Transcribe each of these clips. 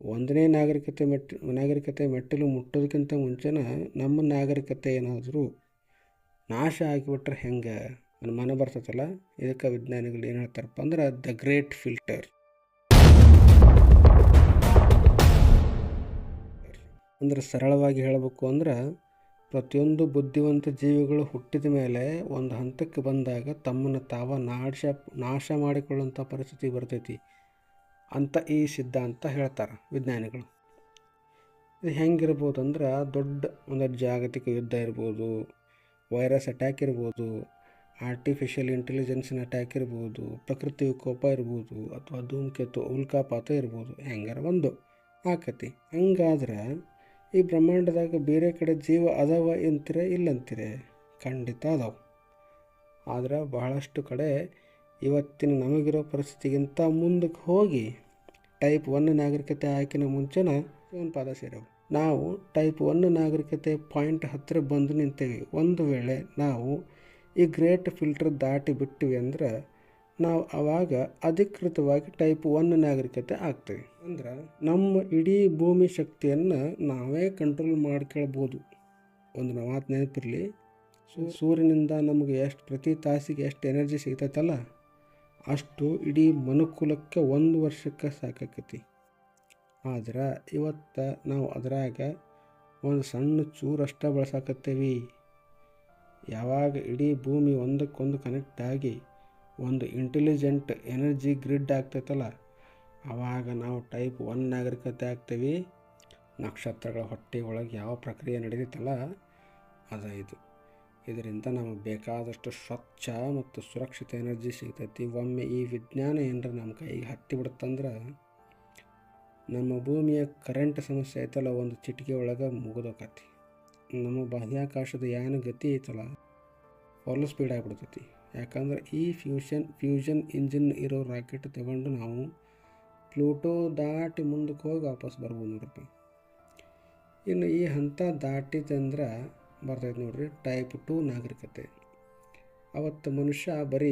ಒಂದನೇ ನಾಗರಿಕತೆ ಮೆಟ್ಟಿಲು ಮುಟ್ಟೋದಕ್ಕಿಂತ ಮುಂಚೆನ ನಮ್ಮ ನಾಗರಿಕತೆ ಏನಾದರೂ ನಾಶ ಆಗಿಬಿಟ್ರೆ ಹೆಂಗೆ ಅನುಮಾನ ಬರ್ತೈತಲ್ಲ. ಇದಕ್ಕೆ ವಿಜ್ಞಾನಿಗಳು ಏನು ಹೇಳ್ತಾರಪ್ಪ ಅಂದ್ರೆ ದ ಗ್ರೇಟ್ ಫಿಲ್ಟರ್. ಅಂದ್ರೆ ಸರಳವಾಗಿ ಹೇಳಬೇಕು ಅಂದ್ರೆ ಪ್ರತಿಯೊಂದು ಬುದ್ಧಿವಂತ ಜೀವಿಗಳು ಹುಟ್ಟಿದ ಮೇಲೆ ಒಂದು ಹಂತಕ್ಕೆ ಬಂದಾಗ ತಮ್ಮನ್ನು ತಾವ ನಾಶ ಮಾಡಿಕೊಳ್ಳುವಂಥ ಪರಿಸ್ಥಿತಿ ಬರ್ತೈತಿ ಅಂತ ಈ ಸಿದ್ಧಾಂತ ಹೇಳ್ತಾರೆ ವಿಜ್ಞಾನಿಗಳು. ಇದು ಹೆಂಗಿರ್ಬೋದು ಅಂದ್ರೆ ದೊಡ್ಡ ಒಂದು ಜಾಗತಿಕ ಯುದ್ಧ ಇರ್ಬೋದು, ವೈರಸ್ ಅಟ್ಯಾಕ್ ಇರ್ಬೋದು, ಆರ್ಟಿಫಿಷಿಯಲ್ ಇಂಟೆಲಿಜೆನ್ಸಿನ ಅಟ್ಯಾಕ್ ಇರ್ಬೋದು, ಪ್ರಕೃತಿ ವಿಕೋಪ ಇರ್ಬೋದು, ಅಥವಾ ಧೂಮಕೇತು ಉಲ್ಕಾಪಾತ ಇರ್ಬೋದು, ಹೆಂಗಾರ ಒಂದು ಆಕತಿ. ಹಂಗಾದ್ರೆ ಈ ಬ್ರಹ್ಮಾಂಡದಾಗ ಬೇರೆ ಕಡೆ ಜೀವ ಅದಾವ ಅಂತೀರ ಇಲ್ಲಂತೀರ? ಖಂಡಿತ ಅದಾವ. ಆದ್ರೆ ಬಹಳಷ್ಟು ಕಡೆ ಇವತ್ತಿನ ನಮಗಿರೋ ಪರಿಸ್ಥಿತಿಗಿಂತ ಮುಂದಕ್ಕೆ ಹೋಗಿ ಟೈಪ್ 1 ನಾಗರಿಕತೆ ಆಯ್ಕೆನ ಮುಂಚೆನ ಒಂದು ಪಾದ ಸೇರವು. ನಾವು ಟೈಪ್ 1 ನಾಗರಿಕತೆ ಪಾಯಿಂಟ್ ಹತ್ತಿರ ಬಂದು ನಿಂತೇವೆ. ಒಂದು ವೇಳೆ ನಾವು ಈ ಗ್ರೇಟ್ ಫಿಲ್ಟರ್ ದಾಟಿ ಬಿಟ್ಟಿವಿ ಅಂದ್ರೆ ನಾವು ಆವಾಗ ಅಧಿಕೃತವಾಗಿ ಟೈಪ್ 1 ನಾಗರಿಕತೆ ಆಗ್ತೇವೆ. ಅಂದ್ರೆ ನಮ್ಮ ಇಡೀ ಭೂಮಿ ಶಕ್ತಿಯನ್ನು ನಾವೇ ಕಂಟ್ರೋಲ್ ಮಾಡ್ಕೊಳ್ಬೋದು. ಒಂದು ಮಾತು ನೆನಪಿರಲಿ, ಸೂರ್ಯನಿಂದ ನಮಗೆ ಪ್ರತಿ ತಾಸಿಗೆ ಎಷ್ಟು ಎನರ್ಜಿ ಸಿಗ್ತೈತಲ್ಲ ಅಷ್ಟು ಇಡೀ ಮನುಕುಲಕ್ಕೆ 1 ವರ್ಷಕ್ಕೆ ಸಾಕಾಕತಿ. ಆದ್ರೆ ಇವತ್ತು ನಾವು ಅದರಾಗ ಒಂದು ಸಣ್ಣ ಚೂರಷ್ಟ ಬಳಸಾಕತ್ತೇವಿ. ಯಾವಾಗ ಇಡೀ ಭೂಮಿ ಒಂದಕ್ಕೊಂದು ಕನೆಕ್ಟ್ ಆಗಿ ಒಂದು ಇಂಟೆಲಿಜೆಂಟ್ ಎನರ್ಜಿ ಗ್ರಿಡ್ ಆಗ್ತೈತಲ್ಲ ಆವಾಗ ನಾವು ಟೈಪ್ 1 ನಾಗರಿಕತೆ ಆಗ್ತೇವೆ. ನಕ್ಷತ್ರಗಳ ಹೊಟ್ಟೆ ಒಳಗೆ ಯಾವ ಪ್ರಕ್ರಿಯೆ ನಡೀತೈತಲ್ಲ ಇದು. ಇದರಿಂದ ನಮಗೆ ಬೇಕಾದಷ್ಟು ಸ್ವಚ್ಛ ಮತ್ತು ಸುರಕ್ಷಿತ ಎನರ್ಜಿ ಸಿಗ್ತೈತಿ. ಒಮ್ಮೆ ಈ ವಿಜ್ಞಾನ ಏನಾರ ನಮ್ಮ ಕೈಗೆ ಹತ್ತಿ ಬಿಡುತ್ತಂದ್ರೆ ನಮ್ಮ ಭೂಮಿಯ ಕರೆಂಟ್ ಸಮಸ್ಯೆ ಐತಲ್ಲ ಒಂದು ಚಿಟಿಕೆ ಒಳಗೆ ಮುಗಿದೋಕತಿ. ನಮ್ಮ ಬಾಹ್ಯಾಕಾಶದ ಯಾನ ಗತಿ ಐತಲ್ಲ ಫುಲ್ ಸ್ಪೀಡ್ ಆಗಿಬಿಡ್ತೈತಿ. ಯಾಕಂದ್ರೆ ಈ ಫ್ಯೂಷನ್ ಇಂಜಿನ್ ಇರೋ ರಾಕೆಟ್ ತಗೊಂಡು ನಾವು ಪ್ಲೂಟೋ ದಾಟಿ ಮುಂದಕ್ಕೆ ಹೋಗಿ ವಾಪಸ್ ಬರ್ಬೋದು ನೋಡ್ರಿ. ಇನ್ನು ಈ ಹಂತ ದಾಟಿದಂದ್ರೆ ಬರ್ತೈತೆ ನೋಡ್ರಿ ಟೈಪ್ 2 ನಾಗರಿಕತೆ. ಅವತ್ತು ಮನುಷ್ಯ ಬರೀ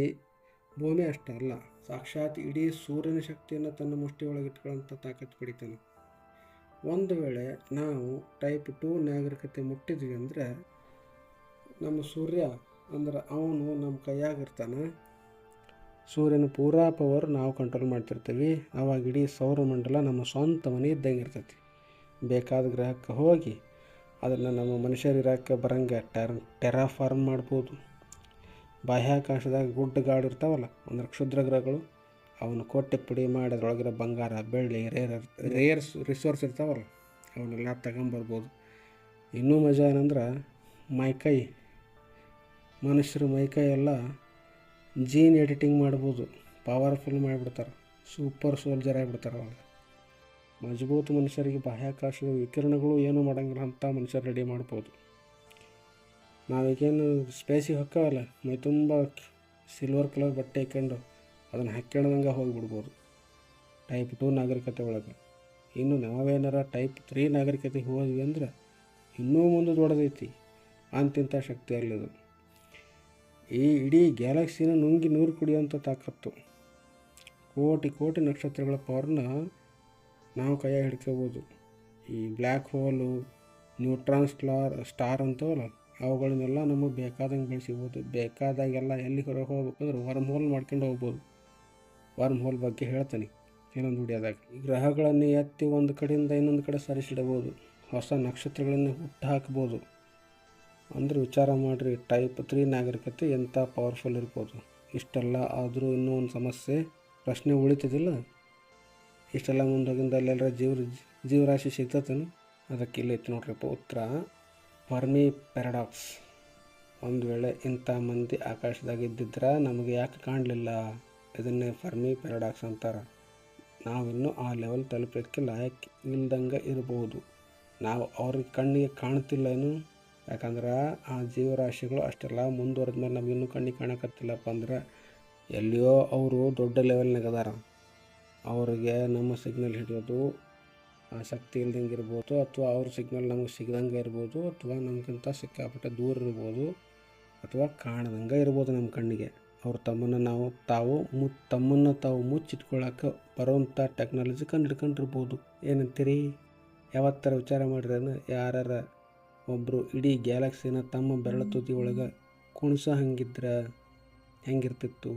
ಭೂಮಿ ಅಷ್ಟೇ ಅಲ್ಲ, ಸಾಕ್ಷಾತ್ ಇಡೀ ಸೂರ್ಯನ ಶಕ್ತಿಯನ್ನು ತನ್ನ ಮುಷ್ಟಿಯೊಳಗೆ ಇಟ್ಕೊಳ್ಳೋಂಥ ತಾಕತ್ತು ಪಡಿತಾನೆ. ಒಂದು ವೇಳೆ ನಾವು ಟೈಪ್ 2 ನಾಗರಿಕತೆ ಮುಟ್ಟಿದ್ವಿ ಅಂದರೆ ನಮ್ಮ ಸೂರ್ಯ ಅಂದ್ರೆ ಅವನು ನಮ್ಮ ಕೈಯಾಗಿರ್ತಾನೆ. ಸೂರ್ಯನ ಪೂರಾ ಪವರ್ ನಾವು ಕಂಟ್ರೋಲ್ ಮಾಡ್ತಿರ್ತೀವಿ. ಆವಾಗ ಇಡೀ ಸೌರಮಂಡಲ ನಮ್ಮ ಸ್ವಂತ ಮನೆ ಇದ್ದಂಗೆ ಇರ್ತೈತಿ. ಬೇಕಾದ ಗ್ರಹಕ್ಕೆ ಹೋಗಿ ಅದನ್ನು ನಮ್ಮ ಮನುಷ್ಯರಿರೋಕ್ಕೆ ಬರಂಗೆ ಟೆರಾಫಾರ್ಮ್ ಮಾಡ್ಬೋದು. ಬಾಹ್ಯಾಕಾಶದಾಗ ಗುಡ್ಡಗಾಡು ಇರ್ತಾವಲ್ಲ ಅಂದ್ರೆ ಕ್ಷುದ್ರ ಗ್ರಹಗಳು, ಅವನು ಕೊಟ್ಟೆ ಪುಡಿ ಮಾಡಿ ಅದರೊಳಗಿರೋ ಬಂಗಾರ, ಬೆಳ್ಳಿ, ರೇರ್ ರಿಸೋರ್ಸ್ ಇರ್ತಾವಲ್ಲ ಅವನ್ನೆಲ್ಲ ತಗೊಂಬರ್ಬೋದು. ಇನ್ನೂ ಮಜಾ ಏನಂದ್ರೆ ಮನುಷ್ಯರ ಮೈಕೈ ಎಲ್ಲ ಜೀನ್ ಎಡಿಟಿಂಗ್ ಮಾಡ್ಬೋದು. ಪವರ್ಫುಲ್ ಮಾಡಿಬಿಡ್ತಾರೆ, ಸೂಪರ್ ಸೋಲ್ಜರ್ ಆಗಿಬಿಡ್ತಾರೆ. ಅವಾಗ ಮಜಬೂತ್ ಮನುಷ್ಯರಿಗೆ ಬಾಹ್ಯಾಕಾಶದ ವಿಕಿರಣಗಳು ಏನೂ ಮಾಡೋಂಗಿಲ್ಲ ಅಂತ ಮನುಷ್ಯರು ರೆಡಿ ಮಾಡ್ಬೋದು. ನಾವೀಗೇನು ಸ್ಪೇಸಿಗೆ ಹೊಕ್ಕವಲ್ಲ ಮೈ ತುಂಬ ಸಿಲ್ವರ್ ಕಲರ್ ಬಟ್ಟೆ ಹಾಕ್ಕೊಂಡು ಅದನ್ನು ಹಾಕ್ಕೊಂಡಂಗೆ ಹೋಗಿಬಿಡ್ಬೋದು ಟೈಪ್ 2 ನಾಗರಿಕತೆ ಒಳಗೆ. ಇನ್ನು ನಾವೇನಾರ ಟೈಪ್ 3 ನಾಗರಿಕತೆಗೆ ಹೋದ್ವಿ ಅಂದ್ರೆ ಇನ್ನೂ ಮುಂದೆ ದೊಡ್ಡದೈತಿ. ಅಂತಿಂಥ ಶಕ್ತಿ ಅಲ್ಲಿದು. ಈ ಇಡೀ ಗ್ಯಾಲಕ್ಸಿನ ನುಂಗಿ ನೀರು ಕುಡಿಯೋಂಥ ತಾಕತ್ತು. ಕೋಟಿ ನಕ್ಷತ್ರಗಳ ಪವರ್ನ ನಾವು ಕೈಯಾಗಿ ಹಿಡ್ಕೋಬೋದು. ಈ ಬ್ಲ್ಯಾಕ್ ಹೋಲು, ನ್ಯೂಟ್ರಾನ್ ಸ್ಟಾರ್ ಅಂತವಲ್ಲ ಅವುಗಳನ್ನೆಲ್ಲ ನಮಗೆ ಬೇಕಾದಂಗೆ ಬೆಳೆಸಿಬೋದು. ಬೇಕಾದಾಗೆಲ್ಲ ಎಲ್ಲಿ ಹೊರಗೆ ಹೋಗ್ಬೇಕಂದ್ರೆ ವರ್ಮ್ ಹೋಲ್ ಮಾಡ್ಕೊಂಡು ಹೋಗ್ಬೋದು. ವರ್ಮ್ ಹೋಲ್ ಬಗ್ಗೆ ಹೇಳ್ತೀನಿ ಇನ್ನೊಂದು ವಿಡಿಯೋದಾಗ. ಈ ಗ್ರಹಗಳನ್ನು ಎತ್ತಿ ಒಂದು ಕಡೆಯಿಂದ ಇನ್ನೊಂದು ಕಡೆ ಸರಿಸಿಡಬಹುದು. ಹೊಸ ನಕ್ಷತ್ರಗಳನ್ನು ಹುಟ್ಟು ಹಾಕ್ಬೋದು. ಅಂದ್ರೆ ವಿಚಾರ ಮಾಡಿರಿ ಟೈಪ್ 3 ನಾಗರಿಕತೆ ಎಂಥ ಪವರ್ಫುಲ್ ಇರ್ಬೋದು. ಇಷ್ಟೆಲ್ಲ ಆದರೂ ಇನ್ನೂ ಒಂದು ಪ್ರಶ್ನೆ ಉಳಿತದಿಲ್ಲ. ಇಷ್ಟೆಲ್ಲ ಮುಂದೋಗಿಂದ ಅಲ್ಲೆಲ್ಲರ ಜೀವರಾಶಿ ಸಿಗ್ತತೇನು? ಅದಕ್ಕೆ ಇಲ್ಲೈತಿ ನೋಡ್ರಿಪ್ಪ ಉತ್ತರ. Fermi paradox. ಒಂದು ವೇಳೆ ಇಂಥ ಮಂದಿ ಆಕಾಶದಾಗ ಇದ್ದಿದ್ರೆ ನಮಗೆ ಯಾಕೆ ಕಾಣಲಿಲ್ಲ? ಇದನ್ನೇ ಫರ್ಮಿ ಪ್ಯಾರಡಾಕ್ಸ್ ಅಂತಾರೆ. ನಾವಿನ್ನೂ ಆ ಲೆವೆಲ್ ತಲುಪಲಿಕ್ಕೆ ಲಾಯಕ್ ಇಲ್ದಂಗೆ ಇರ್ಬೋದು. ನಾವು ಅವ್ರಿಗೆ ಕಣ್ಣಿಗೆ ಕಾಣ್ತಿಲ್ಲ ಏನು? ಯಾಕಂದ್ರೆ ಆ ಜೀವರಾಶಿಗಳು ಅಷ್ಟೆಲ್ಲ ಮುಂದುವರೆದ ಮೇಲೆ ನಮಗಿನ್ನೂ ಕಣ್ಣಿಗೆ ಕಾಣಕತ್ತಿಲ್ಲಪ್ಪ ಅಂದ್ರೆ ಎಲ್ಲಿಯೋ ಅವರು ದೊಡ್ಡ ಲೆವೆಲ್ನಾಗ ಅದಾರ. ಅವ್ರಿಗೆ ನಮ್ಮ ಸಿಗ್ನಲ್ ಹಿಡಿಯೋದು ಆಸಕ್ತಿ ಇಲ್ದಂಗೆ ಇರ್ಬೋದು, ಅಥವಾ ಅವ್ರ ಸಿಗ್ನಲ್ ನಮಗೆ ಸಿಗದಂಗೆ ಇರ್ಬೋದು, ಅಥವಾ ನಮಗಿಂತ ಸಿಕ್ಕಾಪಟ್ಟೆ ದೂರ ಇರ್ಬೋದು, ಅಥವಾ ಕಾಣದಂಗೆ ಇರ್ಬೋದು ನಮ್ಮ ಕಣ್ಣಿಗೆ. ಅವ್ರು ತಮ್ಮನ್ನು ತಾವು ಮುಚ್ಚಿಟ್ಕೊಳ್ಳೋಕೆ ಬರೋವಂಥ ಟೆಕ್ನಾಲಜಿ ಕಂಡು ಹಿಡ್ಕೊಂಡಿರ್ಬೋದು. ಏನಂತೀರಿ? ಯಾವತ್ತರ ವಿಚಾರ ಮಾಡಿರೇನು ಯಾರ ಒಬ್ಬರು ಇಡೀ ಗ್ಯಾಲಕ್ಸಿನ ತಮ್ಮ ಬೆರಳ ತುದಿ ಒಳಗೆ ಕುಣಿಸೋ ಹಂಗಿದ್ರೆ ಹೆಂಗಿರ್ತಿತ್ತು?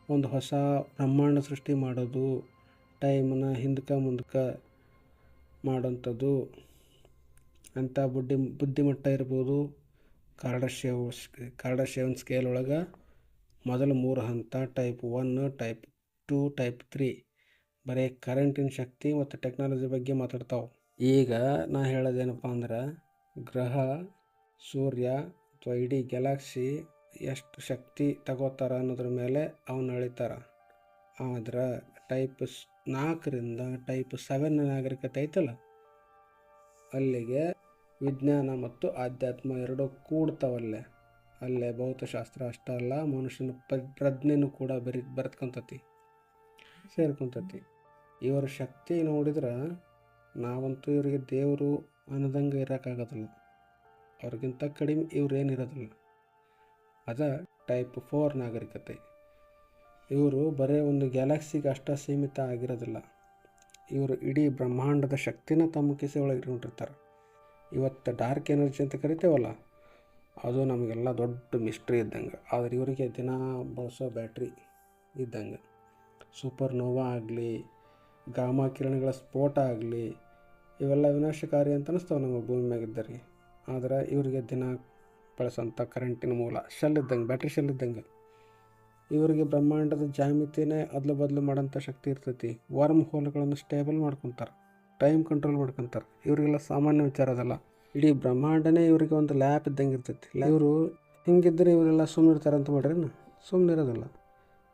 ಒಂದು ಹೊಸ ಬ್ರಹ್ಮಾಂಡ ಸೃಷ್ಟಿ ಮಾಡೋದು, ಟೈಮನ್ನ ಹಿಂದಕ್ಕೆ ಮುಂದಕ್ಕೆ ಮಾಡೋಂಥದ್ದು ಅಂಥ ಬುದ್ಧಿಮಟ್ಟ ಇರ್ಬೋದು. ಕಾರ್ಡಶೇವನ್ ಸ್ಕೇಲ್ ಒಳಗೆ ಮೊದಲು 3 ಹಂತ: ಟೈಪ್ 1, ಟೈಪ್ 2, ಟೈಪ್ 3. ಬರೀ ಕರೆಂಟಿನ ಶಕ್ತಿ ಮತ್ತು ಟೆಕ್ನಾಲಜಿ ಬಗ್ಗೆ ಮಾತಾಡ್ತಾವೆ. ಈಗ ನಾ ಹೇಳೋದೇನಪ್ಪ ಅಂದ್ರೆ, ಗ್ರಹ, ಸೂರ್ಯ ಅಥವಾ ಇಡೀ ಗ್ಯಾಲಕ್ಸಿ ಎಷ್ಟು ಶಕ್ತಿ ತಗೋತಾರ ಅನ್ನೋದ್ರ ಮೇಲೆ ಅವನ್ನ ಅಳಿತಾರ. ಆದ್ರೆ ಟೈಪ್ 4ರಿಂದ ಟೈಪ್ 7 ನಾಗರಿಕತೆ ಐತಲ್ಲ, ಅಲ್ಲಿಗೆ ವಿಜ್ಞಾನ ಮತ್ತು ಆಧ್ಯಾತ್ಮ ಎರಡೂ ಕೂಡ್ತಾವಲ್ಲೇ. ಅಲ್ಲೇ ಭೌತಶಾಸ್ತ್ರ ಅಷ್ಟೇ ಅಲ್ಲ, ಮನುಷ್ಯನ ಪ್ರಜ್ಞೆನೂ ಕೂಡ ಸೇರ್ಕೊಂತತಿ. ಇವರ ಶಕ್ತಿ ನೋಡಿದ್ರೆ ನಾವಂತೂ ಇವರಿಗೆ ದೇವರು ಅನ್ನದಂಗೆ ಇರೋಕ್ಕಾಗೋದಿಲ್ಲ. ಅವ್ರಿಗಿಂತ ಕಡಿಮೆ ಇವ್ರೇನಿರೋದಿಲ್ಲ. ಅದ ಟೈಪ್ 4 ನಾಗರಿಕತೆ. ಇವರು ಬರೀ ಒಂದು ಗ್ಯಾಲಕ್ಸಿಗೆ ಅಷ್ಟೇ ಸೀಮಿತ ಆಗಿರೋದಿಲ್ಲ. ಇವರು ಇಡೀ ಬ್ರಹ್ಮಾಂಡದ ಶಕ್ತಿನ ತಮ್ಮ ಕಿಸೆ ಒಳಗೆ ಇಟ್ಕೊಂಡಿರ್ತಾರೆ. ಇವತ್ತು ಡಾರ್ಕ್ ಎನರ್ಜಿ ಅಂತ ಕರಿತೇವಲ್ಲ, ಅದು ನಮಗೆಲ್ಲ ದೊಡ್ಡ ಮಿಸ್ಟ್ರಿ ಇದ್ದಂಗೆ. ಆದರೆ ಇವರಿಗೆ ದಿನ ಬಳಸೋ ಬ್ಯಾಟ್ರಿ ಇದ್ದಂಗೆ. ಸೂಪರ್ ನೋವಾ ಆಗಲಿ, ಗಾಮಾ ಕಿರಣಗಳ ಸ್ಫೋಟ ಆಗಲಿ, ಇವೆಲ್ಲ ವಿನಾಶಕಾರಿ ಅಂತ ಅನಿಸ್ತಾವೆ ನಮ್ಮ ಭೂಮಿ ಮ್ಯಾಗಿದ್ದರಿಗೆ. ಆದರೆ ಇವರಿಗೆ ದಿನ ಬಳಸೋಂಥ ಕರೆಂಟಿನ ಮೂಲ ಶೆಲ್ ಇದ್ದಂಗೆ, ಬ್ಯಾಟ್ರಿ ಶೆಲ್ ಇದ್ದಂಗೆ. ಇವರಿಗೆ ಬ್ರಹ್ಮಾಂಡದ ಜಾಮಿತಿನೇ ಅದಲು ಬದಲು ಮಾಡೋಂಥ ಶಕ್ತಿ ಇರ್ತೈತಿ. ವರ್ಮ್ ಹೋಲ್ಗಳನ್ನು ಸ್ಟೇಬಲ್ ಮಾಡ್ಕೊತಾರೆ, ಟೈಮ್ ಕಂಟ್ರೋಲ್ ಮಾಡ್ಕೊತಾರೆ. ಇವರಿಗೆಲ್ಲ ಸಾಮಾನ್ಯ ವಿಚಾರ ಅದಲ್ಲ. ಇಡೀ ಬ್ರಹ್ಮಾಂಡನೇ ಇವರಿಗೆ ಒಂದು ಲ್ಯಾಪ್ ಇದ್ದಂಗೆ ಇರ್ತೈತಿ. ಇವರು ಹಿಂಗಿದ್ದರೆ ಇವರೆಲ್ಲ ಸುಮ್ಮನಿರ್ತಾರೆ ಅಂತ ಮಾಡ್ರೇನು? ಸುಮ್ಮನಿರೋದಿಲ್ಲ.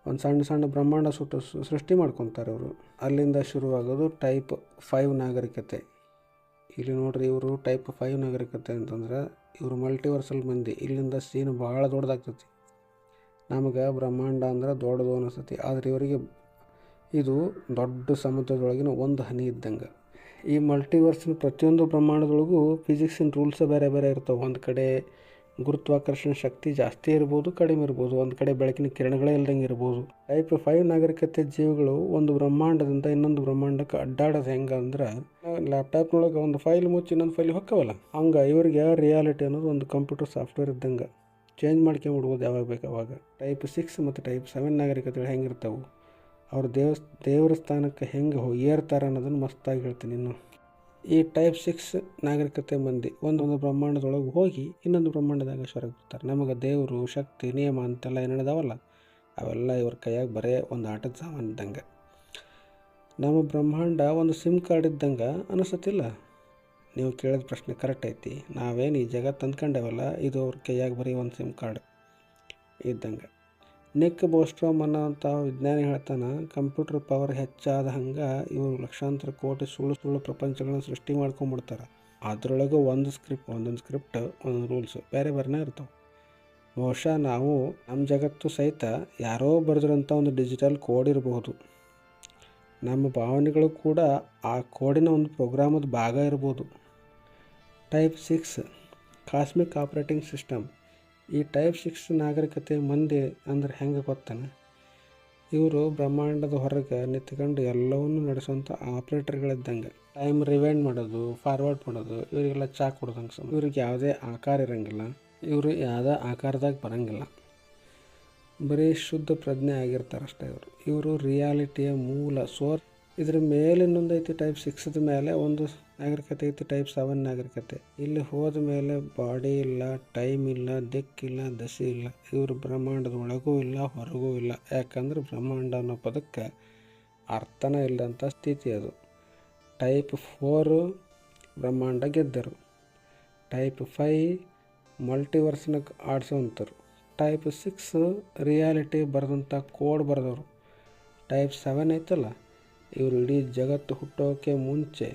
ಒಂದು ಸಣ್ಣ ಬ್ರಹ್ಮಾಂಡ ಸೃಷ್ಟಿ ಮಾಡ್ಕೊತಾರೆ ಇವರು. ಅಲ್ಲಿಂದ ಶುರುವಾಗೋದು ಟೈಪ್ 5 ನಾಗರಿಕತೆ. ಇಲ್ಲಿ ನೋಡ್ರಿ, ಇವರು ಟೈಪ್ 5 ನಾಗರಿಕತೆ ಅಂತಂದ್ರೆ ಇವರು ಮಲ್ಟಿವರ್ಸಲ್ ಮಂದಿ. ಇಲ್ಲಿಂದ ಸೀನ್ ಭಾಳ ದೊಡ್ಡದಾಗ್ತೈತಿ. ನಮಗೆ ಬ್ರಹ್ಮಾಂಡ ಅಂದ್ರೆ ದೊಡ್ಡದು ಅನಿಸ್ತೈತಿ, ಆದರೆ ಇವರಿಗೆ ಇದು ದೊಡ್ಡ ಸಮುದ್ರದೊಳಗಿನ ಒಂದು ಹನಿ ಇದ್ದಂಗೆ. ಈ ಮಲ್ಟಿವರ್ಸ್ನ ಪ್ರತಿಯೊಂದು ಬ್ರಹ್ಮಾಂಡದೊಳಗೂ ಫಿಸಿಕ್ಸಿನ ರೂಲ್ಸೇ ಬೇರೆ ಬೇರೆ ಇರ್ತವೆ. ಒಂದು ಕಡೆ ಗುರುತ್ವಾಕರ್ಷಣೆ ಶಕ್ತಿ ಜಾಸ್ತಿ ಇರ್ಬೋದು, ಕಡಿಮೆ ಇರ್ಬೋದು. ಒಂದು ಕಡೆ ಬೆಳಕಿನ ಕಿರಣಗಳೇ ಇಲ್ದಂಗೆ ಇರ್ಬೋದು. ಟೈಪ್ 5 ನಾಗರಿಕತೆ ಜೀವಿಗಳು ಒಂದು ಬ್ರಹ್ಮಾಂಡದಿಂದ ಇನ್ನೊಂದು ಬ್ರಹ್ಮಾಂಡಕ್ಕೆ ಅಡ್ಡಾಡೋದು ಹೆಂಗೆ ಅಂದ್ರೆ, ಲ್ಯಾಪ್ಟಾಪ್ನೊಳಗೆ ಒಂದು ಫೈಲ್ ಮುಚ್ಚಿ ಇನ್ನೊಂದು ಫೈಲ್ ಹೊಕ್ಕವಲ್ಲ, ಹಂಗೆ ಇವರಿಗೆ ರಿಯಾಲಿಟಿ ಅನ್ನೋದು ಒಂದು ಕಂಪ್ಯೂಟರ್ ಸಾಫ್ಟ್ವೇರ್ ಇದ್ದಂಗೆ. ಚೇಂಜ್ ಮಾಡ್ಕೊಂಬಿಡ್ಬೋದು ಯಾವಾಗ ಬೇಕು ಅವಾಗ. ಟೈಪ್ 6 ಮತ್ತು ಟೈಪ್ 7 ನಾಗರಿಕತೆಗಳು ಹೆಂಗಿರ್ತಾವೆ, ಅವರು ದೇವರ ಸ್ಥಾನಕ್ಕೆ ಹೆಂಗೆ ಏರ್ತಾರೆ ಅನ್ನೋದನ್ನು ಮಸ್ತಾಗಿ ಹೇಳ್ತೀನಿ. ಇನ್ನು ಈ ಟೈಪ್ 6 ನಾಗರಿಕತೆ ಮಂದಿ ಒಂದು ಬ್ರಹ್ಮಾಂಡದೊಳಗೆ ಹೋಗಿ ಇನ್ನೊಂದು ಬ್ರಹ್ಮಾಂಡದಾಗ ಹೊರಗೆ ಬರ್ತಾರೆ. ನಮಗೆ ದೇವರು, ಶಕ್ತಿ, ನಿಯಮ ಅಂತೆಲ್ಲ ಏನಿದಾವಲ್ಲ, ಅವೆಲ್ಲ ಇವ್ರ ಕೈಯಾಗ ಬರೇ ಒಂದು ಆಟದ ಸಾಮಾನು ಇದ್ದಂಗೆ. ನಮ್ಮ ಬ್ರಹ್ಮಾಂಡ ಒಂದು ಸಿಮ್ ಕಾರ್ಡ್ ಇದ್ದಂಗೆ ಅನಿಸತ್ತಿಲ್ಲ? ನೀವು ಕೇಳಿದ ಪ್ರಶ್ನೆ ಕರೆಕ್ಟ್ ಐತಿ. ನಾವೇನು ಈ ಜಗತ್ತು ಅಂದ್ಕೊಂಡೇವಲ್ಲ, ಇದು ಅವ್ರ ಕೈಯಾಗ ಬರೀ ಒಂದು ಸಿಮ್ ಕಾರ್ಡ್ ಇದ್ದಂಗೆ. ನಿಕ್ ಬೋಸ್ಟ್ರೋಮ್ ಅನ್ನೋಂಥ ವಿಜ್ಞಾನಿ ಹೇಳ್ತಾನೆ, ಕಂಪ್ಯೂಟರ್ ಪವರ್ ಹೆಚ್ಚಾದ ಹಂಗೆ ಇವರು ಲಕ್ಷಾಂತರ ಕೋಟಿ ಸುಳ್ಳು ಪ್ರಪಂಚಗಳನ್ನು ಸೃಷ್ಟಿ ಮಾಡ್ಕೊಂಬಿಡ್ತಾರೆ. ಅದರೊಳಗೆ ಒಂದೊಂದು ಸ್ಕ್ರಿಪ್ಟ್ ಒಂದೊಂದು ರೂಲ್ಸು ಬೇರೆ ಬೇರೆನೇ ಇರ್ತಾವೆ. ಬಹುಶಃ ನಾವು ನಮ್ಮ ಜಗತ್ತು ಸಹಿತ ಯಾರೋ ಬರೆದಿರೋಂಥ ಒಂದು ಡಿಜಿಟಲ್ ಕೋಡ್ ಇರಬಹುದು. ನಮ್ಮ ಭಾವನೆಗಳು ಕೂಡ ಆ ಕೋಡಿನ ಒಂದು ಪ್ರೋಗ್ರಾಮದ ಭಾಗ ಇರ್ಬೋದು. Type 6 cosmic operating system. ಈ ಟೈಪ್ 6 ನಾಗರಿಕತೆ ಮಂದಿ ಅಂದ್ರೆ ಹೆಂಗೆ ಗೊತ್ತಾನೆ? ಇವರು ಬ್ರಹ್ಮಾಂಡದ ಹೊರಗೆ ನಿಂತ್ಕೊಂಡು ಎಲ್ಲವನ್ನೂ ನಡೆಸುವಂಥ ಆಪ್ರೇಟರ್ಗಳಿದ್ದಂಗೆ. ಟೈಮ್ ರಿವೈಂಡ್ ಮಾಡೋದು, ಫಾರ್ವರ್ಡ್ ಮಾಡೋದು, ಇವರಿಗೆಲ್ಲ ಚಾ ಕೊಡೋದಂಗೆ. ಇವ್ರಿಗೆ ಯಾವುದೇ ಆಕಾರ ಇರೋಂಗಿಲ್ಲ, ಇವರು ಯಾವುದೇ ಆಕಾರದಾಗ ಬರೋಂಗಿಲ್ಲ. ಬರೀ ಶುದ್ಧ ಪ್ರಜ್ಞೆ ಆಗಿರ್ತಾರೆ ಅಷ್ಟೇ ಇವರು ರಿಯಾಲಿಟಿಯ ಮೂಲ ಸೋರ್ಸ್. ಇದ್ರ ಮೇಲೆ ಇನ್ನೊಂದೈತಿ ಟೈಪ್ 6 ಮೇಲೆ ಒಂದು ನಾಗರಿಕತೆ ಐತಿ, ಟೈಪ್ 7 ನಾಗರಿಕತೆ. ಇಲ್ಲಿ ಹೋದ ಮೇಲೆ ಬಾಡಿ ಇಲ್ಲ, ಟೈಮ್ ಇಲ್ಲ, ದಿಕ್ಕಿಲ್ಲ, ದಶೆ ಇಲ್ಲ. ಇವರು ಬ್ರಹ್ಮಾಂಡದ ಒಳಗೂ ಇಲ್ಲ, ಹೊರಗೂ ಇಲ್ಲ. ಯಾಕಂದ್ರೆ ಬ್ರಹ್ಮಾಂಡ ಅನ್ನೋ ಪದಕ್ಕೆ ಅರ್ಥನೇ ಇಲ್ಲದಂಥ ಸ್ಥಿತಿ ಅದು. ಟೈಪ್ 4 ಬ್ರಹ್ಮಾಂಡ ಗೆದ್ದರು. ಟೈಪ್ 5 ಮಲ್ಟಿವರ್ಸ್ನ ಆಡಿಸೋವಂಥರು. ಟೈಪ್ 6 ರಿಯಾಲಿಟಿ ಬರೆದಂಥ ಕೋಡ್ ಬರೆದವರು. ಟೈಪ್ 7 ಐತಲ್ಲ, ಇವರು ಇಡೀ ಜಗತ್ತು ಹುಟ್ಟೋಕ್ಕೆ ಮುಂಚೆ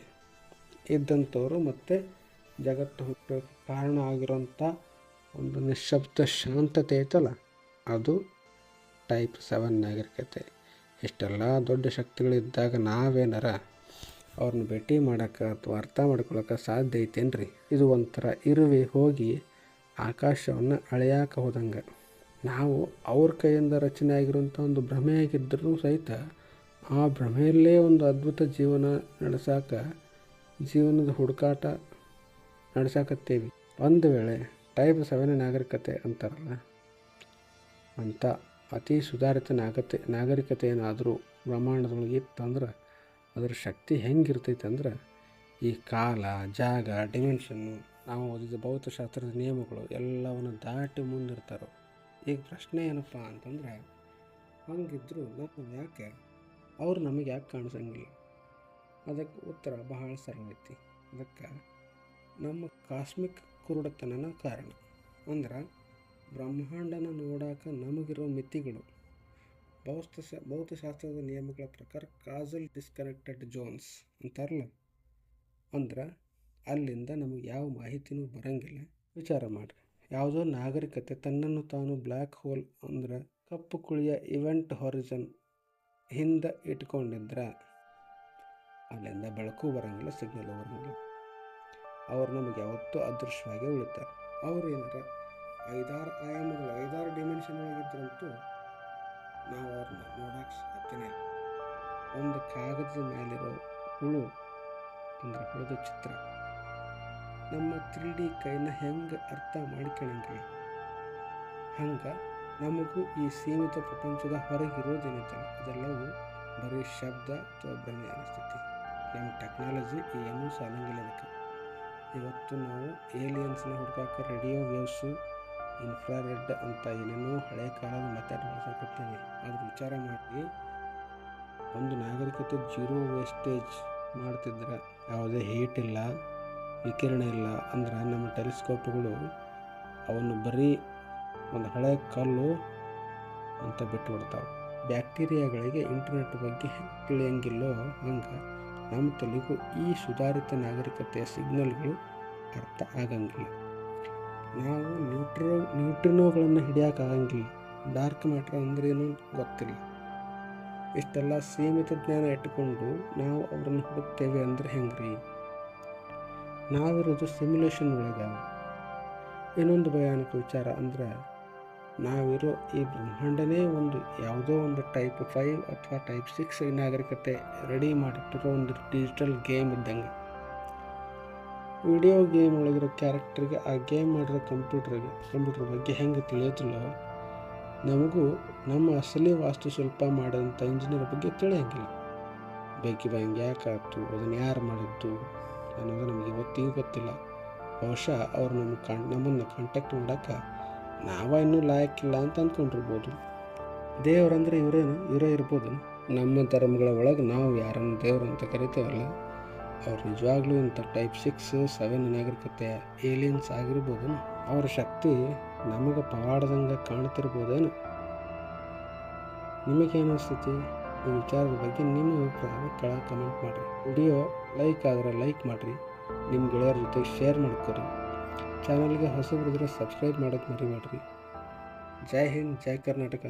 ಇದ್ದಂಥವ್ರು ಮತ್ತು ಜಗತ್ತು ಹುಟ್ಟೋಕ್ಕೆ ಕಾರಣ ಆಗಿರೋಂಥ ಒಂದು ನಿಶ್ಶಬ್ದ ಶಾಂತತೆ ಐತಲ್ಲ, ಅದು ಟೈಪ್ 7 ನಾಗರಿಕತೆ. ಇಷ್ಟೆಲ್ಲ ದೊಡ್ಡ ಶಕ್ತಿಗಳಿದ್ದಾಗ ನಾವೇನಾರ ಅವ್ರನ್ನ ಭೇಟಿ ಮಾಡೋಕ್ಕೆ ಅಥವಾ ಅರ್ಥ ಮಾಡ್ಕೊಳಕ್ಕೆ ಸಾಧ್ಯ ಐತೇನ್ರಿ? ಇದು ಒಂಥರ ಇರುವೆ ಹೋಗಿ ಆಕಾಶವನ್ನು ಅಳೆಯಾಕೆ ಹೋದಂಗೆ. ನಾವು ಅವ್ರ ಕೈಯಿಂದ ರಚನೆ ಆಗಿರೋಂಥ ಒಂದು ಭ್ರಮೆಯಾಗಿದ್ದರೂ ಸಹಿತ ಆ ಭ್ರಮೆಯಲ್ಲೇ ಒಂದು ಅದ್ಭುತ ಜೀವನ ಜೀವನದ ಹುಡುಕಾಟ ನಡೆಸಾಕತ್ತೇವೆ. ಒಂದು ವೇಳೆ ಟೈಪ್ 7 ನಾಗರಿಕತೆ ಅಂತಾರಲ್ಲ, ಅಂಥ ಅತಿ ಸುಧಾರಿತ ನಾಗರಿಕತೆ ಏನಾದರೂ ಬ್ರಹ್ಮಾಂಡದೊಳಗೆ ಇತ್ತಂದ್ರೆ ಅದರ ಶಕ್ತಿ ಹೆಂಗಿರ್ತೈತೆ ಅಂದ್ರೆ, ಈ ಕಾಲ, ಜಾಗ, ಡಿಮೆನ್ಷನ್ನು, ನಾವು ಓದಿದ ಭೌತಶಾಸ್ತ್ರದ ನಿಯಮಗಳು ಎಲ್ಲವನ್ನು ದಾಟಿ ಮುಂದಿರ್ತಾರೆ. ಈಗ ಪ್ರಶ್ನೆ ಏನಪ್ಪ ಅಂತಂದ್ರೆ, ಹಂಗಿದ್ರು ಅವ್ರು ನಮಗೆ ಯಾಕೆ ಕಾಣಿಸಂಗಿಲ್ಲ? ಅದಕ್ಕೆ ಉತ್ತರ ಬಹಳ ಸರಳ ಐತಿ. ಅದಕ್ಕೆ ನಮ್ಮ ಕಾಸ್ಮಿಕ್ ಕುರುಡತನನ ಕಾರಣ. ಅಂದ್ರೆ ಬ್ರಹ್ಮಾಂಡನ ನೋಡಾಕ ನಮಗಿರೋ ಮಿತಿಗಳು. ಭೌತಶಾಸ್ತ್ರದ ನಿಯಮಗಳ ಪ್ರಕಾರ ಕಾಸಲ್ ಡಿಸ್ಕನೆಕ್ಟೆಡ್ ಝೋನ್ಸ್ ಅಂತಾರಲ್ಲ, ಅಂದ್ರೆ ಅಲ್ಲಿಂದ ನಮಗೆ ಯಾವ ಮಾಹಿತಿನೂ ಬರಂಗಿಲ್ಲ. ವಿಚಾರ ಮಾಡಿರಿ, ಯಾವುದೋ ನಾಗರಿಕತೆ ತನ್ನನ್ನು ತಾನು ಬ್ಲ್ಯಾಕ್ ಹೋಲ್ ಅಂದ್ರೆ ಕಪ್ಪು ಕುಳಿಯ ಇವೆಂಟ್ ಹಾರಿಜನ್ ಹಿಂದೆ ಇಟ್ಕೊಂಡಿದ್ರೆ ಅಲ್ಲಿಂದ ಬೆಳಕು ಬರಂಗಿಲ್ಲ, ಸಿಗ್ನಲ್ ಬರಂಗಿಲ್ಲ. ಅವ್ರು ನಮಗೆ ಯಾವತ್ತೂ ಅದೃಶ್ಯವಾಗಿ ಉಳಿತಾರೆ. ಅವ್ರು ಏನಾರ 5-6 ಆಯಾಮಗಳು, 5-6 ಡಿಮೆನ್ಷನ್ ಒಳಗಿದ್ರಂತೂ ನಾವು ಅವ್ರನ್ನ ನೋಡೋಕೆ ಸಾಧ್ಯನೇ ಇಲ್ಲ. ಒಂದು ಕಾಗದದ ಮೇಲಿರೋ ಹುಳು ಅಂದ್ರೆ ಹುಳದ ಚಿತ್ರ ನಮ್ಮ 3D ಕೈನ ಹೆಂಗೆ ಅರ್ಥ ಮಾಡ್ಕೊಳಂಗಿಲ್ಲ, ಹಂಗೆ ನಮಗೂ ಈ ಸೀಮಿತ ಪ್ರಪಂಚದ ಹೊರಗಿರೋದೇನಿದೆ ಅದೆಲ್ಲವೂ ಬರೀ ಶಬ್ದ ಅಥವಾ ಭ್ರಮೆ ಅನಿಸ್ತೈತಿ. ನಮ್ಮ ಟೆಕ್ನಾಲಜಿ ಏನೂ ಸಾಲಂಗಿಲ್ಲ ಅದಕ್ಕೆ. ಇವತ್ತು ನಾವು ಏಲಿಯನ್ಸ್ನ ಹುಡುಕಾಕ ರೇಡಿಯೋ ವೇವ್ಸು, ಇನ್ಫ್ರಾರೆಡ್ ಅಂತ ಏನೇನೋ ಹಳೆ ಕಾಲದ ಮೆಥಡ್ ಬಳಸಕತ್ತೀವಿ. ಅದ್ರ ವಿಚಾರ ಮಾಡಿ, ಒಂದು ನಾಗರಿಕತೆ 0 ವೇಸ್ಟೇಜ್ ಮಾಡ್ತಿದ್ರೆ, ಯಾವುದೇ ಹೀಟ್ ಇಲ್ಲ, ವಿಕಿರಣ ಇಲ್ಲ ಅಂದ್ರೆ ನಮ್ಮ ಟೆಲಿಸ್ಕೋಪ್ಗಳು ಅವನ್ನು ಬರೀ ಒಂದು ಹಳೆ ಕಲ್ಲು ಅಂತ ಬಿಟ್ಟುಬಿಡ್ತಾವೆ. ಬ್ಯಾಕ್ಟೀರಿಯಾಗಳಿಗೆ ಇಂಟರ್ನೆಟ್ ಬಗ್ಗೆ ತಿಳಿಯಂಗಿಲ್ಲೋ ಹಂಗೆ ನಮ್ಮ ತಲೆಗೂ ಈ ಸುಧಾರಿತ ನಾಗರಿಕತೆಯ ಸಿಗ್ನಲ್ಗಳು ಅರ್ಥ ಆಗಂಗಿಲ್ಲ. ನಾವು ನ್ಯೂಟ್ರಿನೋಗಳನ್ನು ಹಿಡಿಯೋಕ್ಕಾಗಂಗಿಲ್ಲ. ಡಾರ್ಕ್ ಮ್ಯಾಟ್ರ್ ಅಂದ್ರೇನು ಗೊತ್ತಿಲ್ಲ. ಇಷ್ಟೆಲ್ಲ ಸೀಮಿತ ಜ್ಞಾನ ಇಟ್ಟುಕೊಂಡು ನಾವು ಅವರನ್ನು ಹುಡುಕ್ತೇವೆ ಅಂದರೆ ಹೆಂಗ್ರಿ? ನಾವಿರೋದು ಸಿಮ್ಯುಲೇಷನ್ ಒಳಗೆ. ಇನ್ನೊಂದು ಭಯಾನಕ ವಿಚಾರ ಅಂದ್ರೆ, ನಾವಿರೋ ಈ ಬ್ರಹ್ಮಾಂಡನೇ ಯಾವುದೋ ಒಂದು ಟೈಪ್ 5 ಅಥವಾ ಟೈಪ್ 6 ನಾಗರಿಕತೆ ರೆಡಿ ಮಾಡಿಟ್ಟಿರೋ ಒಂದು ಡಿಜಿಟಲ್ ಗೇಮ್ ಇದ್ದಂಗೆ. ವಿಡಿಯೋ ಗೇಮ್ ಒಳಗಿರೋ ಕ್ಯಾರೆಕ್ಟರ್ಗೆ ಆ ಗೇಮ್ ಮಾಡಿರೋ ಕಂಪ್ಯೂಟರ್ ಬಗ್ಗೆ ಹೆಂಗೆ ತಿಳಿಯೋದಿಲ್ಲೋ, ನಮಗೂ ನಮ್ಮ ಅಸಲಿ ವಾಸ್ತುಶಿಲ್ಪ ಮಾಡೋಂಥ ಇಂಜಿನಿಯರ್ ಬಗ್ಗೆ ತಿಳಿಯಂಗಿಲ್ಲ. ಬೇಕಿ ಬ್ಯಾಂಗ್ ಯಾಕಾಯ್ತು, ಅದನ್ನು ಯಾರು ಮಾಡಿದ್ದು ಅನ್ನೋದು ನಮಗೆ ಇವತ್ತಿಗೂ ಗೊತ್ತಿಲ್ಲ. ಬಹುಶಃ ಅವ್ರು ನಮ್ಮನ್ನು ಕಾಂಟ್ಯಾಕ್ಟ್ ಮಾಡೋಕ್ಕೆ ನಾವ ಇನ್ನೂ ಲಾಯಕ್ಕಿಲ್ಲ ಅಂತ ಅಂದ್ಕೊಂಡಿರ್ಬೋದು. ದೇವರಂದ್ರೆ ಇವರೇ ಇರ್ಬೋದು. ನಮ್ಮ ಧರ್ಮಗಳ ಒಳಗೆ ನಾವು ಯಾರನ್ನು ದೇವರು ಅಂತ ಕರಿತೇವಲ್ಲ, ಅವ್ರು ನಿಜವಾಗ್ಲೂ ಇಂಥ ಟೈಪ್ 6, 7 ನಾಗರಿಕತೆಯ ಏಲಿಯನ್ಸ್ ಆಗಿರ್ಬೋದು. ಅವ್ರ ಶಕ್ತಿ ನಮಗೆ ಪವಾಡದಂಗೆ ಕಾಣ್ತಿರ್ಬೋದೇನು? ನಿಮಗೇನು ಅನಿಸ್ತೈತಿ? ಈ ವಿಚಾರದ ಬಗ್ಗೆ ನಿಮ್ಮ ಅಭಿಪ್ರಾಯ ಕೆಳಗೆ ಕಮೆಂಟ್ ಮಾಡಿರಿ. ವಿಡಿಯೋ ಲೈಕ್ ಆದರೆ ಲೈಕ್ ಮಾಡಿರಿ, ನಿಮ್ಮ ಗೆಳೆಯರ ಜೊತೆ ಶೇರ್ ಮಾಡ್ಕೊರಿ. ಚಾನಲ್ಗೆ ಹೊಸಬರಿದ್ರೆ ಸಬ್ಸ್ಕ್ರೈಬ್ ಮಾಡೋದು ಮರಿಬೇಡ್ರಿ. ಜೈ ಹಿಂದ್, ಜೈ ಕರ್ನಾಟಕ.